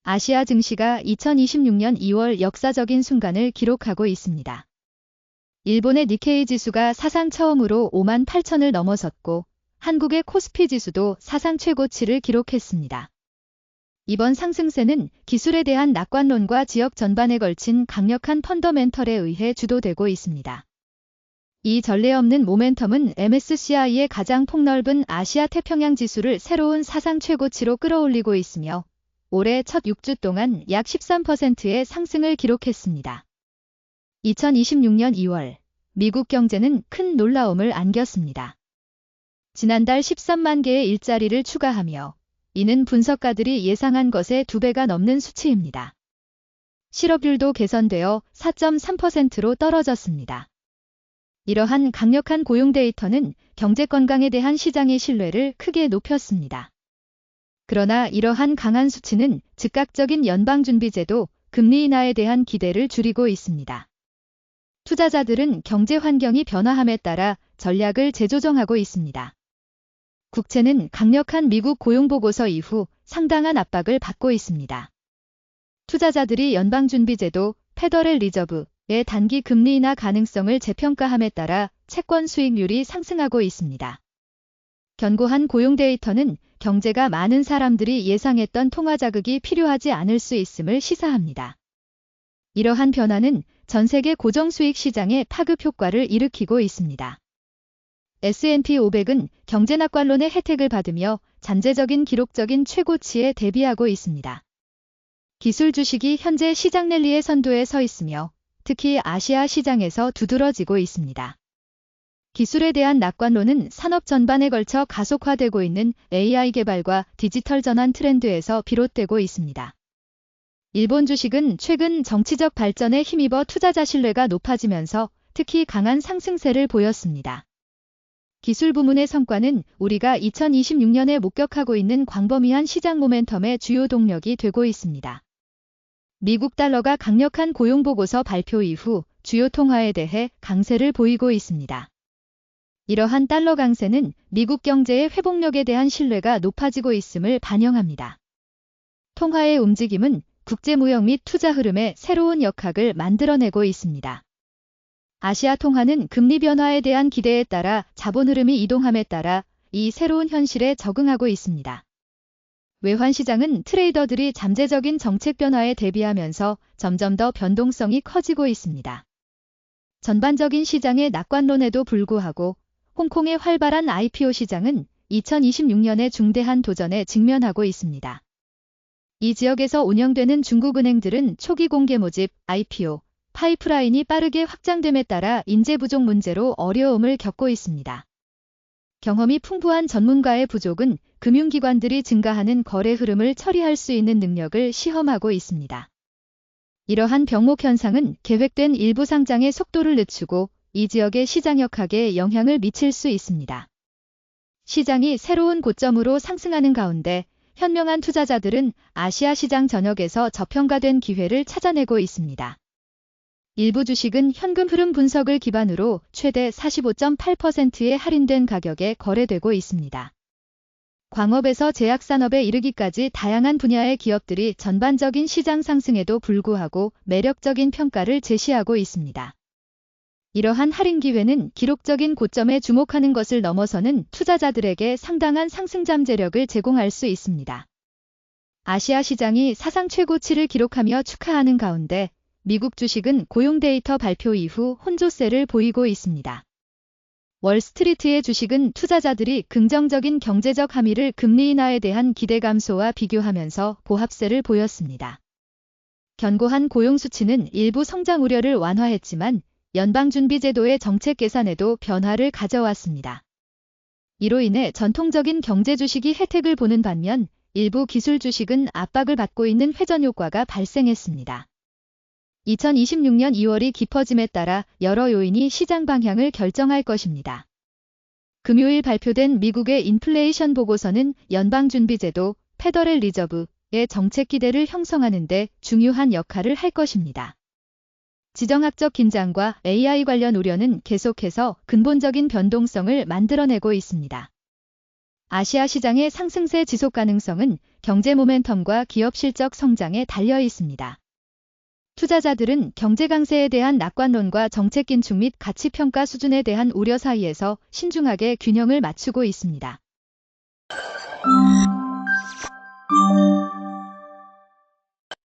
아시아 증시가 2026년 2월 역사적인 순간을 기록하고 있습니다. 일본의 니케이 지수가 사상 처음으로 5만 8천을 넘어섰고 한국의 코스피 지수도 사상 최고치를 기록했습니다. 이번 상승세는 기술에 대한 낙관론과 지역 전반에 걸친 강력한 펀더멘털에 의해 주도되고 있습니다. 이 전례 없는 모멘텀은 MSCI의 가장 폭넓은 아시아 태평양 지수를 새로운 사상 최고치로 끌어올리고 있으며 올해 첫 6주 동안 약 13%의 상승을 기록했습니다. 2026년 2월, 미국 경제는 큰 놀라움을 안겼습니다. 지난달 13만 개의 일자리를 추가하며 이는 분석가들이 예상한 것의 2배가 넘는 수치입니다. 실업률도 개선되어 4.3%로 떨어졌습니다. 이러한 강력한 고용 데이터는 경제 건강에 대한 시장의 신뢰를 크게 높였습니다. 그러나 이러한 강한 수치는 즉각적인 연방준비제도 금리 인하에 대한 기대를 줄이고 있습니다. 투자자들은 경제 환경이 변화함에 따라 전략을 재조정하고 있습니다. 국채는 강력한 미국 고용보고서 이후 상당한 압박을 받고 있습니다. 투자자들이 연방준비제도 페더럴 리저브의 단기 금리 인하 가능성을 재평가함에 따라 채권 수익률이 상승하고 있습니다. 견고한 고용 데이터는 경제가 많은 사람들이 예상했던 통화 자극이 필요하지 않을 수 있음을 시사합니다. 이러한 변화는 전 세계 고정수익 시장에 파급 효과를 일으키고 있습니다. S&P 500은 경제 낙관론의 혜택을 받으며 잠재적인 기록적인 최고치에 대비하고 있습니다. 기술 주식이 현재 시장 랠리의 선두에 서 있으며 특히 아시아 시장에서 두드러지고 있습니다. 기술에 대한 낙관론은 산업 전반에 걸쳐 가속화되고 있는 AI 개발과 디지털 전환 트렌드에서 비롯되고 있습니다. 일본 주식은 최근 정치적 발전에 힘입어 투자자 신뢰가 높아지면서 특히 강한 상승세를 보였습니다. 기술 부문의 성과는 우리가 2026년에 목격하고 있는 광범위한 시장 모멘텀의 주요 동력이 되고 있습니다. 미국 달러가 강력한 고용보고서 발표 이후 주요 통화에 대해 강세를 보이고 있습니다. 이러한 달러 강세는 미국 경제의 회복력에 대한 신뢰가 높아지고 있음을 반영합니다. 통화의 움직임은 국제무역 및 투자 흐름의 새로운 역학을 만들어내고 있습니다. 아시아 통화는 금리 변화에 대한 기대에 따라 자본 흐름이 이동함에 따라 이 새로운 현실에 적응하고 있습니다. 외환 시장은 트레이더들이 잠재적인 정책 변화에 대비하면서 점점 더 변동성이 커지고 있습니다. 전반적인 시장의 낙관론에도 불구하고 홍콩의 활발한 IPO 시장은 2026년의 중대한 도전에 직면하고 있습니다. 이 지역에서 운영되는 중국은행들은 초기 공개 모집, IPO, 파이프라인이 빠르게 확장됨에 따라 인재 부족 문제로 어려움을 겪고 있습니다. 경험이 풍부한 전문가의 부족은 금융기관들이 증가하는 거래 흐름을 처리할 수 있는 능력을 시험하고 있습니다. 이러한 병목 현상은 계획된 일부 상장의 속도를 늦추고 이 지역의 시장 역학에 영향을 미칠 수 있습니다. 시장이 새로운 고점으로 상승하는 가운데 현명한 투자자들은 아시아 시장 전역에서 저평가된 기회를 찾아내고 있습니다. 일부 주식은 현금 흐름 분석을 기반으로 최대 45.8%의 할인된 가격에 거래되고 있습니다. 광업에서 제약산업에 이르기까지 다양한 분야의 기업들이 전반적인 시장 상승에도 불구하고 매력적인 평가를 제시하고 있습니다. 이러한 할인 기회는 기록적인 고점에 주목하는 것을 넘어서는 투자자들에게 상당한 상승 잠재력을 제공할 수 있습니다. 아시아 시장이 사상 최고치를 기록하며 축하하는 가운데 미국 주식은 고용 데이터 발표 이후 혼조세를 보이고 있습니다. 월스트리트의 주식은 투자자들이 긍정적인 경제적 함의를 금리 인하에 대한 기대 감소와 비교하면서 보합세를 보였습니다. 견고한 고용 수치는 일부 성장 우려를 완화했지만 연방준비제도의 정책 계산에도 변화를 가져왔습니다. 이로 인해 전통적인 경제 주식이 혜택을 보는 반면 일부 기술 주식은 압박을 받고 있는 회전 효과가 발생했습니다. 2026년 2월이 깊어짐에 따라 여러 요인이 시장 방향을 결정할 것입니다. 금요일 발표된 미국의 인플레이션 보고서는 연방준비제도 페더럴 리저브의 정책 기대를 형성하는 데 중요한 역할을 할 것입니다. 지정학적 긴장과 AI 관련 우려는 계속해서 근본적인 변동성을 만들어내고 있습니다. 아시아 시장의 상승세 지속 가능성은 경제 모멘텀과 기업 실적 성장에 달려 있습니다. 투자자들은 경제 강세에 대한 낙관론과 정책 긴축 및 가치 평가 수준에 대한 우려 사이에서 신중하게 균형을 맞추고 있습니다.